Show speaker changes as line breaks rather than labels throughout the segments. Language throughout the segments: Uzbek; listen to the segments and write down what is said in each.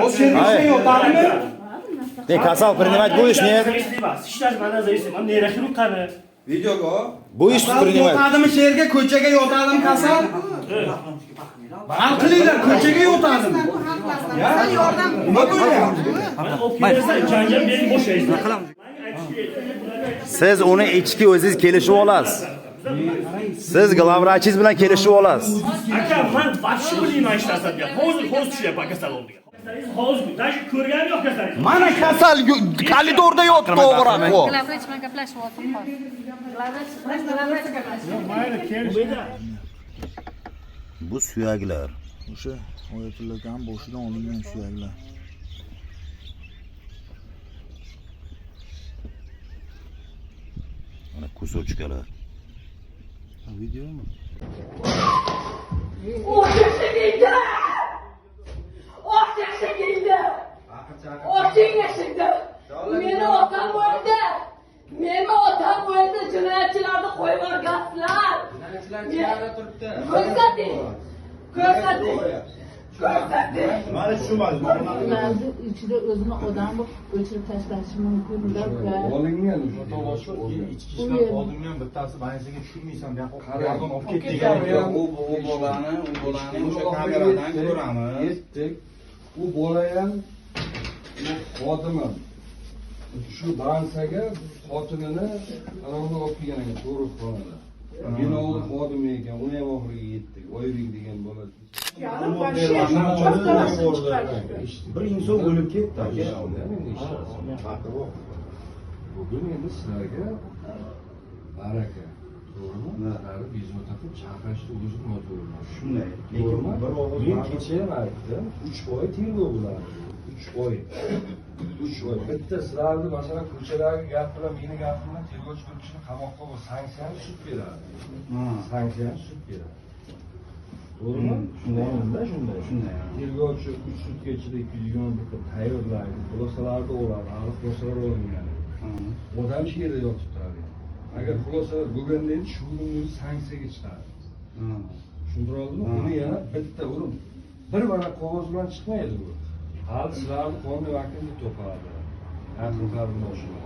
O servisda yo'qadimi?
Ты касал принимать будешь, нет?
Сейчас mana зависит. Mana nera qani?
Videoga.
Будешь принимать?
Yo'qadimi sherga ko'chaga yo'qadimi kasal? Hal qilinglar, ko'chaga yo'qadimi? Ya, nima bo'lyapti?
Mana o'pkangizdan janjal bering bo'shaysiz.
Siz uni ichki o'zingiz kelishib olasiz. Siz glavvrachingiz bilan kelishib olasiz.
Aka, men вообще bilmayman hech narsaga. Hozir tushyapman kasal oldiga. Hozir даже ko'rganim yo'q kasalingizni.
Mana kasal koridorda yotib to'g'raq bu.
Glavvrach bilan gaplashyapti hozir. Glavvrach gaplashyapti.
Bu suyaklar.
O'sha Oyatulloh boshidan olingan suyaklar.
Mana kusochkalar.
Videomi?
Meni otam bo'ldi. Meni otam bo'ldi. Jinoyatchilarni qo'yib yuborganlar. Ko'rsating.
Mana tushunmadim.
Ularni ichida o'zini odam o'chirib tashlashi mumkin.
Olingan o'sha
Boshqa ichki ishlar oldingan bittasi bansiga tushirmaysan, bu yoqqa qaragan olib ketgan.
u bolani o'sha kameradan ko'ramiz. U bola ham xodimi. Shu bansaga xotinini alohida olib kelgan ekan to'riqxonada. Binoning xodimi ekan, uni ham oxiriga yetdik. Oybek degan bola. Bir inson o'lib ketdi. Bugun endi sizlarga baraka. To'g'rimi? Ularni bizga taqib chaqirishni o'zi noto'g'ri. Shunday. Lekin bir og'iz men kecha ham aytdim, 3 oy tergov bo'ladi. 3 oy. 3 oy. Bitta sizlarni masalan ko'chalarga gapirib, meni gapirimdan tergovchi bir kishini qamoqqa qo'yib sanksiyani sud beradi. Sanksiyani sud beradi. To'g'rimi? Shunday. Tergovchi 3 sutka ichida 220 bitta tayyorlaydi. Xulosalarni oladi, aniq xulosalar olingan. Odam shu yerda yotib turadi. Agar xulosalar bo'lganda edi, shu kunning sanksiyaga chiqadi. Tushundira oldimmi? Uni yana bitta urum. Bir varaq qog'oz bilan chiqmaydi bu. Hali sizlarni qonuniy vakilni topadi. Yaqin qarindoshlar.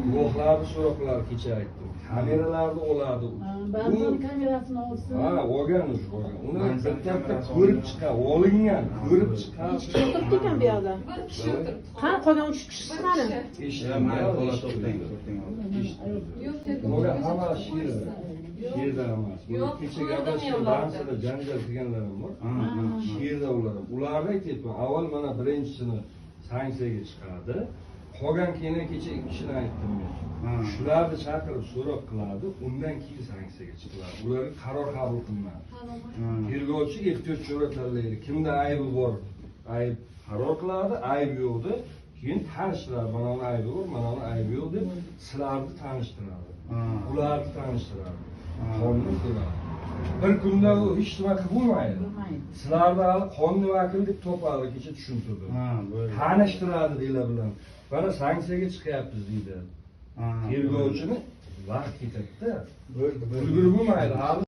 Guvohlarni so'roqlar kecha aytdim. Kameralarni oladi.
Balkon kamerasini olsin.
Olgan o'sha. Uni bitta ko'rib chiqadi, olingan, ko'rib chiqadi.
O'tiribdi ekan bu yoqda. Qani qolgan 3 kishisi qani?
Ular hamma sherda emas. Kecha gaplashgan bansada janjal qilganlar ham bor. Sherda ular. Ularni aytyapman, avval mana birinchisini sanksiyaga chiqadi. Qolgan keyin kecha 2 kishini aytdim men. Shularni chaqirib so'roq qiladi, undan keyin sanksiyaga chiqiladi. Ularga qaror qabul qilinadi. Tergovchi ehtiyot chora tanlaydi. Kimda aybi bor, ayb qaror qiladi, ayb yo'qdi. Keyin tanishtiradi, mana uni aybi bor, mana uni aybi yo'q deb sizlarni tanishtiradi. Ularni tanishtiradi. Qonun qiladi. Bir kunda u hech nima qilib bo'lmaydi. Sizlarni hali qonuniy vakil deb topadi, kecha tushuntirdi. Tanishtiradi deylar bilan. Mana sanksiyaga chiqyapmiz deydi. Tergovchini vaqt ketadi-da. Ulgurib bo'lmaydi.